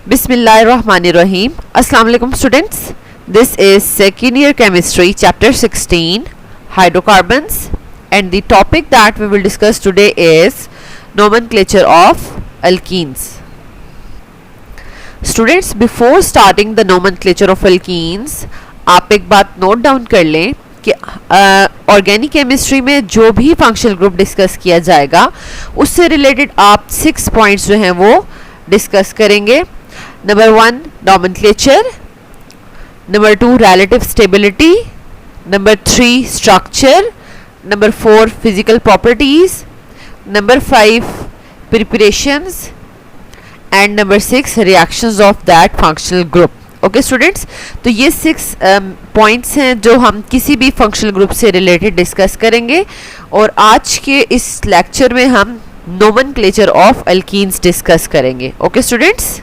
Bismillahirrahmanirrahim. Assalamu alaikum students. This is second year chemistry chapter 16 hydrocarbons, and the topic that we will discuss today is nomenclature of alkenes. Students, before starting the nomenclature of alkenes, आप एक बात note down कर लें कि organic chemistry में जो भी functional group discuss किया जाएगा उससे रिलेटेड आप 6 पॉइंट्स जो हैं वो डिस्कस करेंगे. Number 1 nomenclature, number 2 relative stability, number 3 structure, number 4 physical properties, number 5 preparations and number 6 reactions of that functional group. Okay students, तो ये 6 पॉइंट्स हैं जो हम किसी भी फंक्शनल ग्रुप से रिलेटेड डिस्कस करेंगे, और आज के इस लेक्चर में हम नोमेनक्लेचर ऑफ अल्कीन्स डिस्कस करेंगे. Okay students,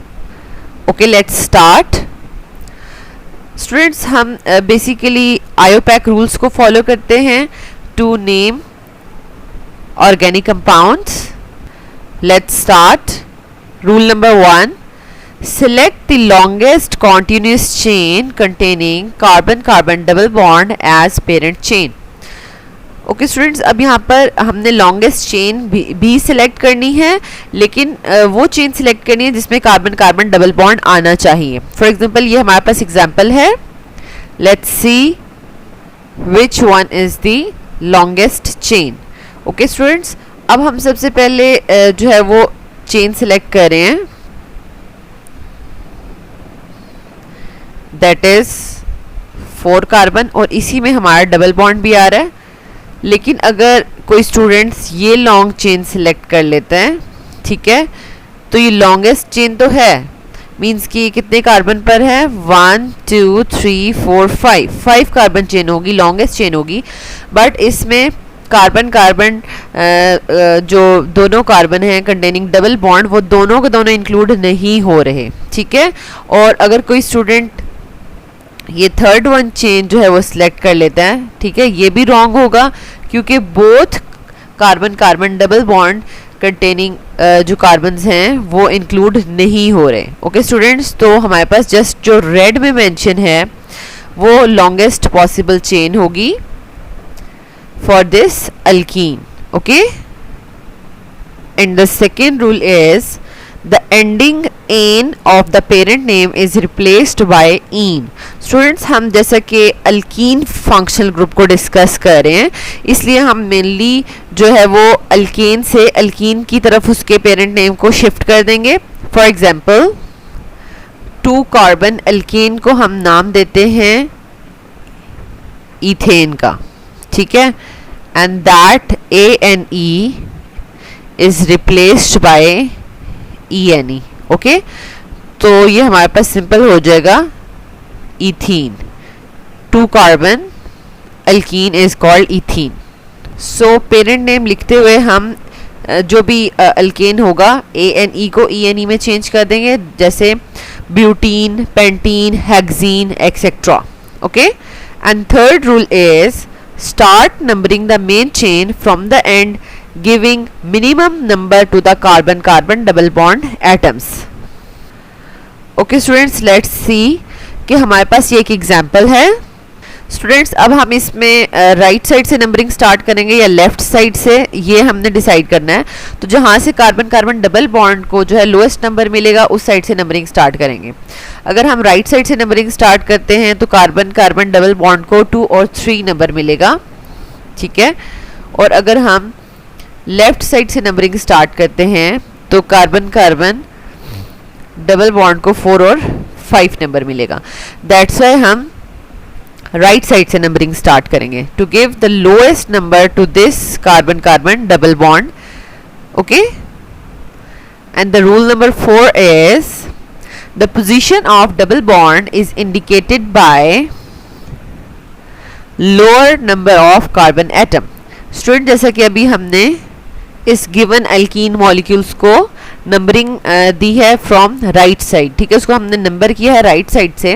okay let's start. Students, हम बेसिकली आयोपैक रूल्स को फॉलो करते हैं to name organic compounds. Let's start. Rule number 1, select the longest continuous chain containing carbon-carbon double bond as parent chain. Okay students, अब यहाँ पर हमने longest chain भी select करनी है, लेकिन वो चेन सिलेक्ट करनी है जिसमें कार्बन कार्बन डबल बॉन्ड आना चाहिए. फॉर एग्जांपल ये हमारे पास एग्जांपल है. Let's see which one is the longest chain. Okay students, अब हम सबसे पहले जो है वो चेन सिलेक्ट कर रहे हैं, दैट इज 4 कार्बन, और इसी में हमारा डबल बॉन्ड भी आ रहा है. लेकिन अगर कोई स्टूडेंट्स ये लॉन्ग चेन सिलेक्ट कर लेते हैं, ठीक है, तो ये लॉन्गेस्ट चेन तो है, मींस कि कितने कार्बन पर है, 1 2 3 4 5 कार्बन चेन होगी, लॉन्गेस्ट चेन होगी. बट इसमें कार्बन कार्बन जो दोनों कार्बन हैं कंटेनिंग डबल बॉन्ड, वो दोनों के दोनों इंक्लूड नहीं हो रहे. ठीक है, और अगर कोई स्टूडेंट ये थर्ड वन चेन जो है वो सिलेक्ट कर लेता है, ठीक है, ये भी रॉन्ग होगा क्योंकि both carbon carbon double bond containing जो कार्बन्स हैं वो इंक्लूड नहीं हो रहे. ओके स्टूडेंट्स, तो हमारे पास जस्ट जो रेड में मेंशन है वो लॉन्गेस्ट पॉसिबल चेन होगी for this alkyne. Okay, and the second rule is the ending "ane" of the parent name is replaced by "ene". Students, हम जैसा कि अल्कीन फंक्शनल ग्रुप को डिस्कस कर रहे हैं, इसलिए हम मेनली जो है वो अल्केन से अल्कीन की तरफ उसके पेरेंट नेम को शिफ्ट कर देंगे. फॉर एग्जांपल 2 कार्बन अल्केन को हम नाम देते हैं इथेन का, ठीक है, and that ANE is replaced by ENE. Okay, तो ये हमारे पास सिंपल हो जाएगा ethene. 2 carbon alkene is called ethene. So parent name लिखते हुए हम जो भी अल्केन होगा ANE को ENE में चेंज कर देंगे, जैसे butene, pentene, hexene etcetera. Okay, and third rule is start numbering the main chain from the end giving minimum number to the carbon carbon double bond atoms. Okay students, let's see कि हमारे पास ये एक example है. Students, अब हम इसमें right side से numbering start करेंगे या लेफ्ट साइड से, ये हमने डिसाइड करना है. तो जहाँ से कार्बन कार्बन डबल बॉन्ड को जो है लोएस्ट नंबर मिलेगा उस साइड से नंबरिंग स्टार्ट करेंगे. अगर हम राइट साइड से नंबरिंग स्टार्ट करते हैं तो कार्बन कार्बन डबल बॉन्ड को 2 और 3 नंबर मिलेगा, ठीक है, और अगर हम लेफ्ट साइड से नंबरिंग स्टार्ट करते हैं तो कार्बन कार्बन डबल बॉन्ड को 4 और 5 नंबर मिलेगा. दैट्स वाई हम राइट साइड से नंबरिंग स्टार्ट करेंगे to give the lowest number to this carbon carbon double bond. Okay, and the rule number 4 is the position of double bond is indicated by lower number of carbon atom. Student, जैसा कि अभी हमने इस given alkene molecules को numbering दी है from right side, ठीक है, उसको हमने नंबर किया है राइट साइड से.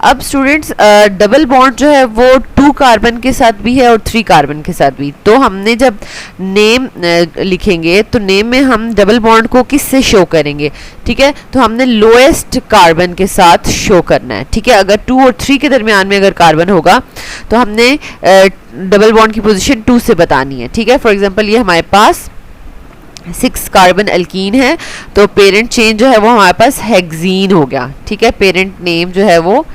अब स्टूडेंट्स डबल बॉन्ड जो है वो 2 कार्बन के साथ भी है और 3 कार्बन के साथ भी। तो हमने जब नेम लिखेंगे तो नेम में हम डबल बॉन्ड को किससे शो करेंगे, ठीक है, तो हमने लोएस्ट कार्बन के साथ शो करना है, ठीक है। अगर 2 और 3 के दरमियान में अगर कार्बन होगा तो हमने डबल बॉन्ड की पोजीशन 2 से बतानी है, ठीक है। फॉर एग्जांपल ये हमारे पास 6 कार्बन अल्कीन है, तो पेरेंट चेन जो है वो हमारे पास हेक्सीन हो गया, ठीक है। पेरेंट नेम जो है वो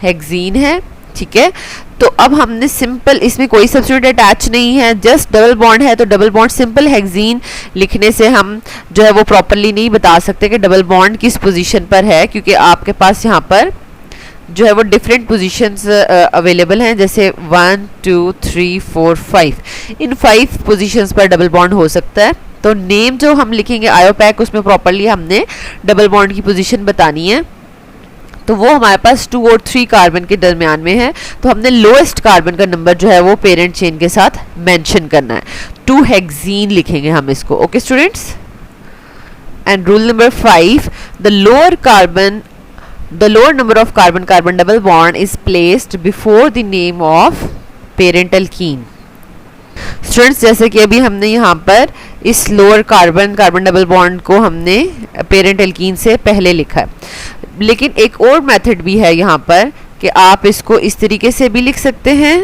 हेक्सीन है, ठीक है। तो अब हमने सिंपल, इसमें कोई सब्स्टिट्यूट अटैच नहीं है, जस्ट डबल बॉन्ड है, तो डबल बॉन्ड सिंपल हेक्सीन लिखने से हम जो है वो प्रॉपरली नहीं बता सकते कि डबल बॉन्ड किस पोजीशन पर है, क्योंकि आपके पास यहाँ पर जो है वो डिफरेंट पोजीशंस अवेलेबल हैं, जैसे 1 2 3 4 5, इन 5 पोजीशंस पर डबल बॉन्ड हो सकता है। तो नेम जो हम लिखेंगे आयोपैक, उसमें प्रॉपरली हमने डबल बॉन्ड की पोजीशन बतानी है। तो वो हमारे पास 2 और 3 कार्बन के दरमियान में है, तो हमने लोएस्ट कार्बन का नंबर जो है वो पेरेंट चेन के साथ मेंशन करना है, 2 हेक्सीन लिखेंगे हम इसको। Okay students, and rule number 5, the lower number of carbon double bond is placed before the name of parent alkene। Students, जैसे कि अभी हमने यहाँ पर इस लोअर कार्बन डबल बॉन्ड को हमने पेरेंट एल्कीन से पहले लिखा है, लेकिन एक और मेथड भी है यहाँ पर कि आप इसको इस तरीके से भी लिख सकते हैं,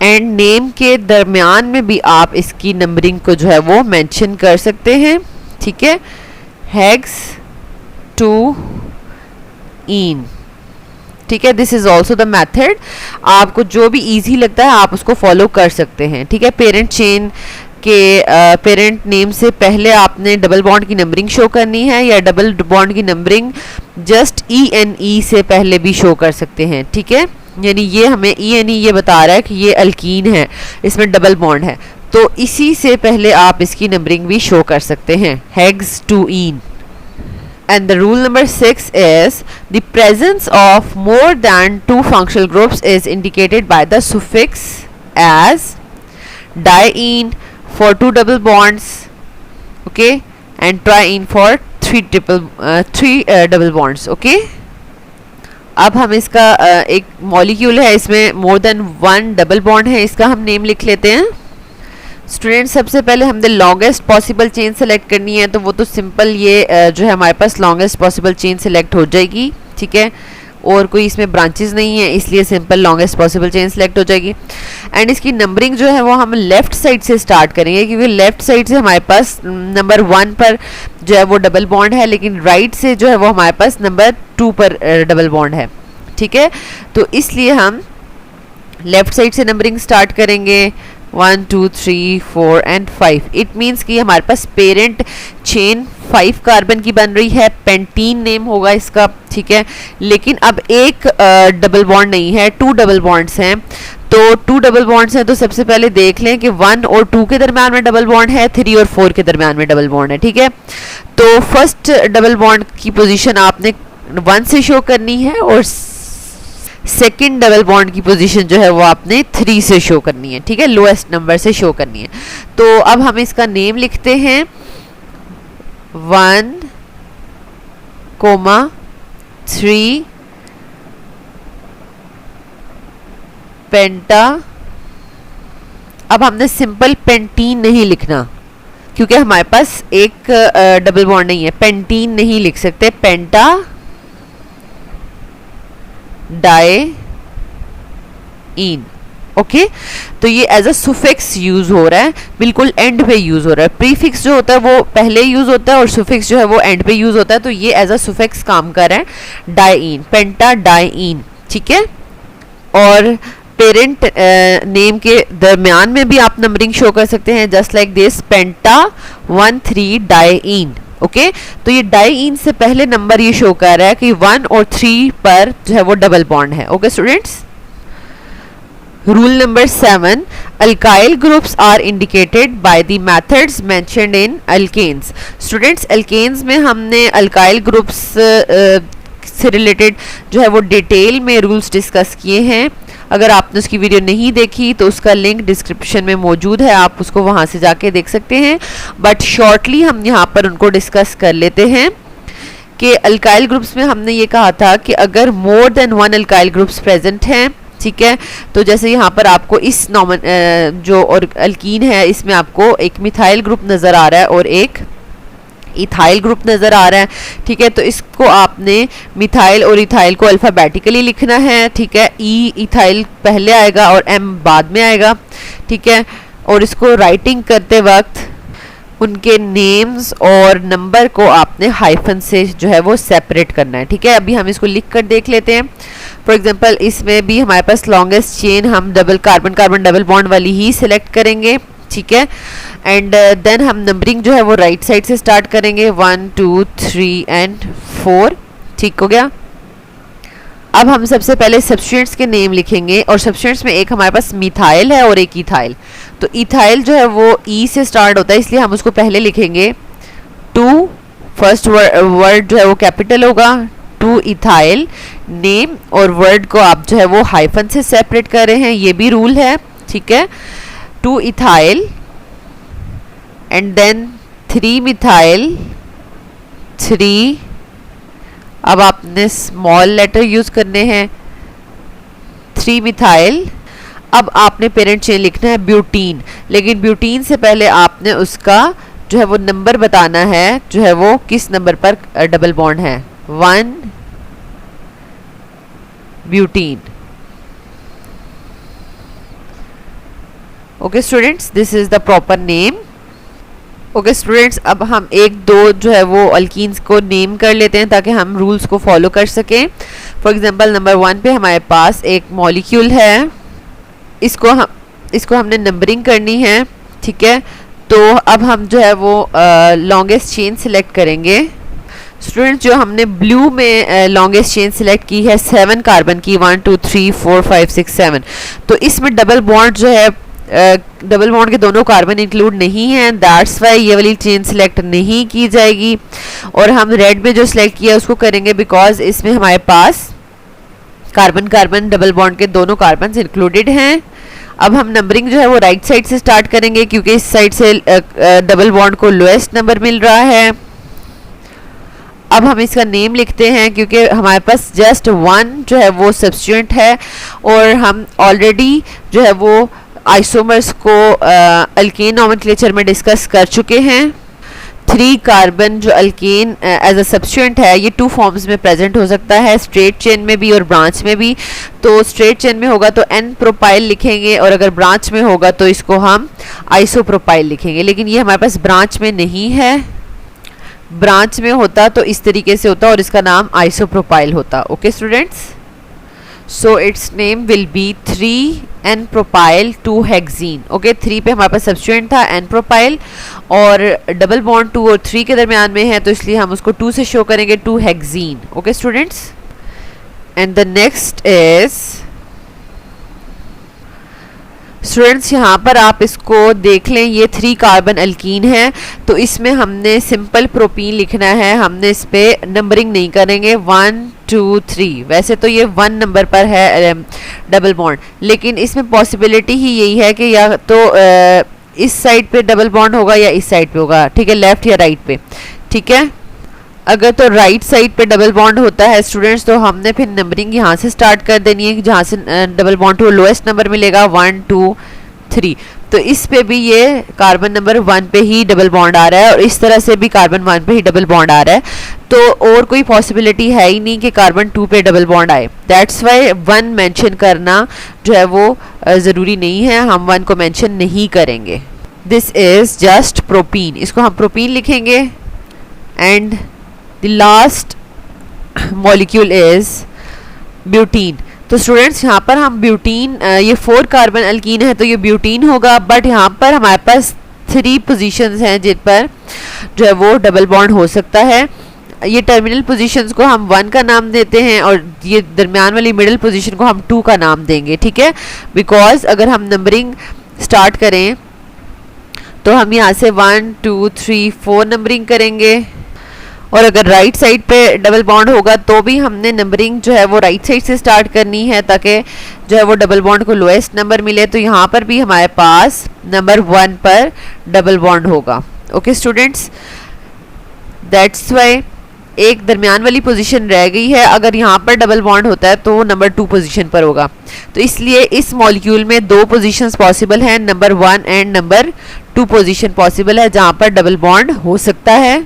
एंड नेम के दरमियान में भी आप इसकी नंबरिंग को जो है वो मेंशन कर सकते हैं, ठीक है। हेक्स टू इन, ठीक है, this is also the method. आपको जो भी इजी लगता है आप उसको फॉलो कर सकते हैं, ठीक है। पेरेंट चेन के पेरेंट नेम से पहले आपने डबल बॉन्ड की नंबरिंग शो करनी है, या डबल बॉन्ड की नंबरिंग जस्ट ENE से पहले भी शो कर सकते हैं, ठीक है। यानी ये हमें ENE ये बता रहा है कि ये अल्कीन है, इसमें डबल बॉन्ड है, तो इसी से पहले आप इसकी नंबरिंग भी शो कर सकते हैं, hex two ene. And the rule number 6 is the presence of more than 2 functional groups is indicated by the suffix as diene for 2 double bonds, okay, and triene for 3 double bonds, okay। अब हम इसका एक molecule है, इसमें more than 1 double bond है, इसका हम name लिख लेते हैं। स्टूडेंट, सबसे पहले हमने लॉन्गेस्ट पॉसिबल चेन सेलेक्ट करनी है, तो वो तो सिंपल ये जो है हमारे पास लॉन्गेस्ट पॉसिबल चेन सेलेक्ट हो जाएगी, ठीक है, और कोई इसमें ब्रांचेस नहीं है, इसलिए simple longest possible chain select हो जाएगी। एंड इसकी नंबरिंग जो है वो हम लेफ्ट साइड से स्टार्ट करेंगे, क्योंकि लेफ्ट साइड से हमारे पास नंबर 1 पर जो है वो डबल बॉन्ड है, लेकिन राइट से जो है वो हमारे पास नंबर 2 पर डबल बॉन्ड है, ठीक है। तो इसलिए हम लेफ्ट साइड से नंबरिंग स्टार्ट करेंगे, 1 2 3 4 एंड 5। इट मीन्स कि हमारे पास पेरेंट चेन 5 कार्बन की बन रही है, पेंटीन नेम होगा इसका, ठीक है। लेकिन अब एक डबल बॉन्ड नहीं है, 2 डबल बॉन्ड्स हैं, तो 2 डबल बॉन्ड्स हैं, तो सबसे पहले देख लें कि 1 और 2 के दरमियान में डबल बॉन्ड है, 3 और 4 के दरमियान में डबल बॉन्ड है, ठीक है। तो फर्स्ट डबल बॉन्ड की पोजीशन आपने 1 से शो करनी है, और सेकेंड डबल बॉन्ड की पोजीशन जो है वो आपने 3 से शो करनी है, ठीक है, लोएस्ट नंबर से शो करनी है। तो अब हम इसका नेम लिखते हैं 1, 3 पेंटा। अब हमने सिंपल पेंटीन नहीं लिखना, क्योंकि हमारे पास एक डबल बॉन्ड नहीं है, पेंटीन नहीं लिख सकते, पेंटा डाई इन, ओके। तो ये एज अ सुफिक्स यूज हो रहा है, बिल्कुल एंड पे यूज हो रहा है। प्रीफिक्स जो होता है वो पहले यूज होता है और सुफिक्स जो है वो एंड पे यूज होता है, तो ये एज अ सुफिक्स काम कर रहा है, डाईन, पेंटा डाईन, ठीक है। और पेरेंट नेम के दरमियान में भी आप नंबरिंग शो कर सकते हैं, just like this, penta 1 3 dine, okay. तो ये डाईन से पहले नंबर ये शो कर रहा है कि 1 और 3 पर जो है वो डबल बॉन्ड है, okay students. Rule number 7, alkyl groups are indicated by the methods mentioned in alkanes. Students, alkanes में हमने अल्काइल ग्रुप्स से रिलेटेड जो है वो डिटेल में रूल्स डिस्कस किए हैं। अगर आपने उसकी वीडियो नहीं देखी तो उसका लिंक डिस्क्रिप्शन में मौजूद है, आप उसको वहाँ से जाके देख सकते हैं, बट शॉर्टली हम यहाँ पर उनको डिस्कस कर लेते हैं। कि अल्काइल ग्रुप्स में हमने ये कहा था कि अगर more than one alkyl groups present हैं, ठीक है, तो जैसे यहाँ पर आपको इस जो और अल्कीन है इसमें आपको एक मिथाइल ग्रुप नज़र आ रहा है और एक इथाइल ग्रुप नज़र आ रहा है, ठीक है। तो इसको आपने मिथाइल और इथाइल को अल्फ़ाबेटिकली लिखना है, ठीक है। ई इथाइल पहले आएगा और एम बाद में आएगा, ठीक है। और इसको राइटिंग करते वक्त उनके नेम्स और नंबर को आपने हाइफन से जो है वो सेपरेट करना है, ठीक है। अभी हम इसको लिख कर देख लेते हैं। फॉर एग्जांपल इसमें भी हमारे पास लॉन्गेस्ट चेन हम double carbon carbon double bond वाली ही सिलेक्ट करेंगे, ठीक है। एंड देन हम नंबरिंग जो है वो राइट साइड से स्टार्ट करेंगे 1 2 3 एंड 4, ठीक हो गया। अब हम सबसे पहले सब्स्टिट्यूएंट्स के नेम लिखेंगे और सब्स्टिट्यूएंट्स में एक हमारे पास मिथाइल है और एक इथाइल। तो इथाइल जो है वो ई से स्टार्ट होता है, इसलिए हम उसको पहले लिखेंगे 2, फर्स्ट वर्ड जो है वो कैपिटल होगा, 2 इथाइल। नेम और वर्ड को आप जो है वो हाइफन से सेपरेट कर रहे हैं, ये भी रूल है, ठीक है। 2 इथाइल एंड देन 3 मिथाइल 3। अब आपने स्मॉल लेटर यूज करने हैं, 3 मिथाइल। अब आपने पेरेंट चेन लिखना है ब्यूटीन, लेकिन ब्यूटीन से पहले आपने उसका जो है वो नंबर बताना है, जो है वो किस नंबर पर डबल बॉन्ड है। 1 butene. Okay students, this is the proper name. Okay students, अब हम एक दो जो है वो अल्कीन्स को नेम कर लेते हैं ताकि हम रूल्स को फॉलो कर सकें। फॉर एग्जांपल नंबर 1 पे हमारे पास एक मॉलिक्यूल है, इसको हमने नंबरिंग करनी है, ठीक है। तो अब हम जो है वो लॉन्गेस्ट चेन सिलेक्ट करेंगे। स्टूडेंट्स, जो हमने ब्लू में लॉन्गेस्ट चेन सिलेक्ट की है 7 कार्बन की, 1 2 3 4 5 6 7, तो इसमें डबल बॉन्ड जो है डबल बॉन्ड के दोनों कार्बन इंक्लूड नहीं है, दैट्स वाई ये वाली चेन सिलेक्ट नहीं की जाएगी। और हम रेड में जो सिलेक्ट किया उसको करेंगे बिकॉज इसमें हमारे पास कार्बन कार्बन डबल बॉन्ड के दोनों कार्बन इंक्लूडेड हैं। अब हम नंबरिंग जो है वो राइट साइड से स्टार्ट करेंगे क्योंकि इस साइड से डबल बॉन्ड को लोएस्ट नंबर मिल रहा है। अब हम इसका नेम लिखते हैं क्योंकि हमारे पास जस्ट 1 जो है वो सब्स्टिट्यूएंट है और हम ऑलरेडी जो है वो आइसोमर्स को अल्केन नोमेनक्लेचर में डिस्कस कर चुके हैं। 3 कार्बन जो अल्केन एज अ सब्स्टिट्यूएंट है ये 2 फॉर्म्स में प्रेजेंट हो सकता है, स्ट्रेट चेन में भी और ब्रांच में भी। तो स्ट्रेट चेन में होगा तो एन प्रोपाइल लिखेंगे और अगर ब्रांच में होगा तो इसको हम आइसोप्रोपाइल लिखेंगे, लेकिन ये हमारे पास ब्रांच में नहीं है। ब्रांच में होता तो इस तरीके से होता और इसका नाम आइसोप्रोपाइल होता। Okay students, so it's name will B 3N propyl 2 hexene. Okay, 3 पे हमारे पास सब्स्टिट्यूएंट था N प्रोपाइल और डबल बॉन्ड 2 और 3 के दरमियान में है तो इसलिए हम उसको 2 से शो करेंगे, 2 hexene. Okay students, and the next is students, यहाँ पर आप इसको देख लें, ये 3 कार्बन अल्कीन है तो इसमें हमने सिंपल प्रोपीन लिखना है, हमने इस पे नंबरिंग नहीं करेंगे 1 2 3। वैसे तो ये 1 नंबर पर है डबल बॉन्ड, लेकिन इसमें पॉसिबिलिटी ही यही है कि या तो इस साइड पे डबल बॉन्ड होगा या इस साइड पे होगा, ठीक है, लेफ्ट या राइट पे, ठीक है। अगर तो राइट साइड पे डबल बॉन्ड होता है स्टूडेंट्स तो हमने फिर नंबरिंग यहाँ से स्टार्ट कर देनी है जहाँ से डबल बॉन्ड को लोएस्ट नंबर मिलेगा 1 2 3। तो इस पे भी ये कार्बन नंबर 1 पे ही डबल बॉन्ड आ रहा है और इस तरह से भी कार्बन 1 पे ही डबल बॉन्ड आ रहा है, तो और कोई पॉसिबिलिटी है ही नहीं कि कार्बन 2 पे डबल बॉन्ड आए। दैट्स वाई 1 मेंशन करना जो है वो ज़रूरी नहीं है, हम 1 को मेंशन नहीं करेंगे। दिस इज़ जस्ट प्रोपीन, इसको हम प्रोपीन लिखेंगे। And the last molecule is butene. तो स्टूडेंट्स, यहाँ पर हम ब्यूटीन, ये 4 कार्बन अल्कीन है तो ये ब्यूटीन होगा, बट यहाँ पर हमारे पास 3 पोजीशंस हैं जिन पर जो है वो डबल बॉन्ड हो सकता है। ये टर्मिनल पोजीशंस को हम 1 का नाम देते हैं और ये दरमियान वाली मिडिल पोजीशन को हम 2 का नाम देंगे, ठीक है। बिकॉज अगर हम नंबरिंग स्टार्ट करें तो हम यहाँ से 1 2 3 4 नंबरिंग करेंगे और अगर राइट साइड पे डबल बॉन्ड होगा तो भी हमने नंबरिंग जो है वो राइट साइड से स्टार्ट करनी है ताकि जो है वो डबल बॉन्ड को लोएस्ट नंबर मिले। तो यहाँ पर भी हमारे पास नंबर 1 पर डबल बॉन्ड होगा। ओके स्टूडेंट्स, दैट्स वाई एक दरमियान वाली पोजीशन रह गई है, अगर यहाँ पर डबल बॉन्ड होता है तो नंबर 2 पोजीशन पर होगा। तो इसलिए इस मॉलिक्यूल में 2 पोजीशंस पॉसिबल हैं, number 1 and number 2 position possible है जहाँ पर डबल बॉन्ड हो सकता है,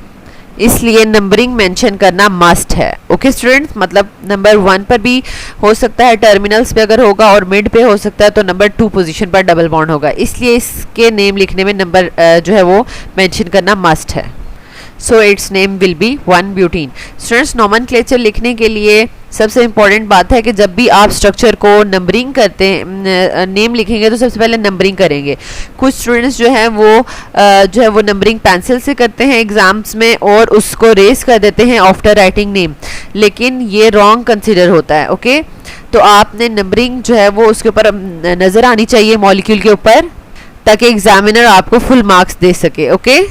इसलिए नंबरिंग मेंशन करना मस्ट है। ओके स्टूडेंट्स, मतलब नंबर 1 पर भी हो सकता है, टर्मिनल्स पे अगर होगा, और मिड पे हो सकता है, तो नंबर 2 पोजीशन पर डबल बॉन्ड होगा, इसलिए इसके नेम लिखने में नंबर जो है वो मेंशन करना मस्ट है। So it's name will be one butene. Students, nomenclature लिखने के लिए सबसे इंपॉर्टेंट बात है कि जब भी आप स्ट्रक्चर को नंबरिंग करते हैं, नेम लिखेंगे तो सबसे पहले नंबरिंग करेंगे। कुछ स्टूडेंट्स जो है वो नंबरिंग पेंसिल से करते हैं एग्जाम्स में और उसको रेस कर देते हैं आफ्टर राइटिंग नेम, लेकिन ये रॉन्ग कंसिडर होता है। ओके, तो आपने नंबरिंग जो है वो उसके ऊपर नज़र आनी चाहिए मॉलिक्यूल के ऊपर, ताकि एग्जामिनर आपको फुल मार्क्स दे सके। Okay,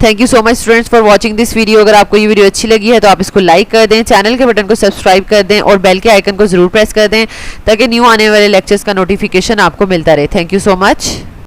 thank you so much students for watching this video. अगर आपको ये वीडियो अच्छी लगी है तो आप इसको लाइक कर दें, चैनल के बटन को सब्सक्राइब कर दें और बेल के आइकन को ज़रूर प्रेस कर दें ताकि न्यू आने वाले लेक्चर्स का नोटिफिकेशन आपको मिलता रहे। Thank you so much.